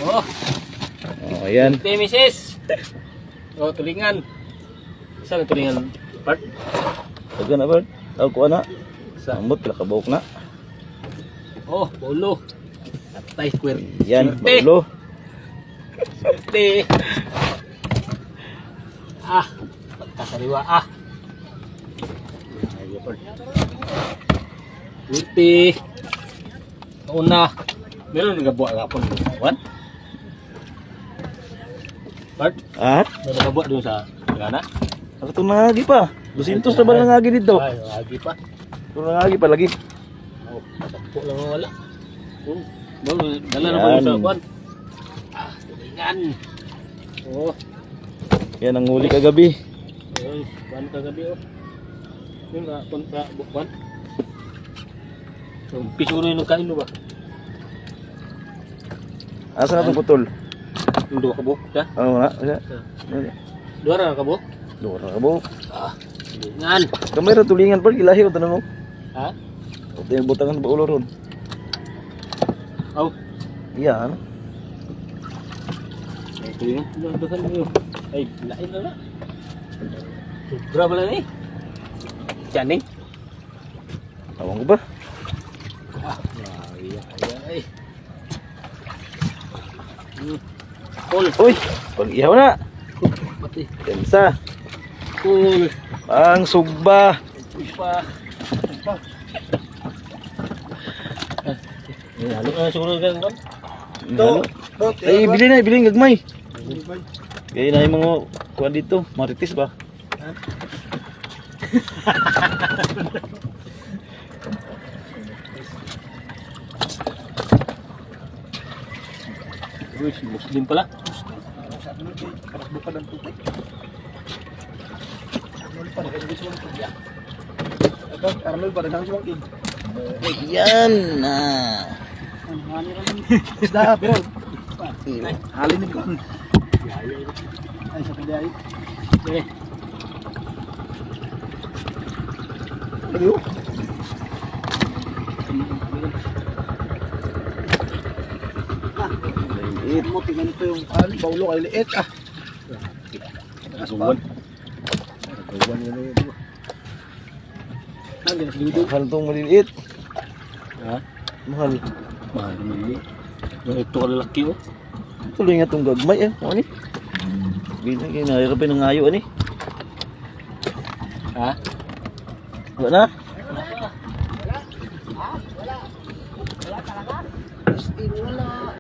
Oh. Oh, ayan. Misis. Oh, tulingan. Saan ang tulingan? Part? Taga na ba? Tawag ko na. Sambot, pilakabok na. Oh, baulo. Atay, square. Yan, Swerte. baulo. Swerte. Ah, pagkasariwa ah. Ayo, Part. Swerte. Una. Meron nga buwa kapon. What? Part? At? Meron nga buwa doon sa gana? Ako ito nangagi pa. 200 na ba nangagi dito? Ay, lagi pa. Ito nangagi pa lagi. Oh, takpo lang ang wala. Oh, dala na ba yung sa kwan? Ah, tulingan. Oh, Yan ang huli kagabi. ayun, kwan kagabi oh. Yung kwan sa bukwan. So, piso na yung nagkain mo ba? Asa na itong putol? Yung dua ka buk, ha? Oo nga. Dua na ka buk? Dua na ka mo. Ah, tulingan. Kamay ra tulingan pa. Ilahi ko tanong mo. Ha? O tayo butangan ba ulo ron? Oh, Yan. ay tulingan. Dagan mo yun. Ay, lain na na. Sobra pala na eh. Tiyaning. Tawang ko ba? Ah, ay. Pol, Uy! Pag-ihaw na! pati. Tensa! Pol. Ang sugba! Pa. Halo na siguro gan kon. Halo. Ay, bilhin na, gagmay. Kaya na yung mga kuha dito, maritis ba? Uy, si Muslim pala. Arnold pada sang semangkin. Yan na! Isda bro. Halin ko. Ay sa kanya ay. Eh, Ayo. Liit. Mo tingnan ko yung baulo kay liit ah. nasuwan. Nasuwan yun yun. Ano yung duduk? Mahal itong maliliit. Ha? Mahal. Mahal ni. Yung ito kalalaki oh. Tuloy nga itong gagmay eh. Ano ni? Binigay na. Hirapin ng ngayo ani. Ha? Wala na.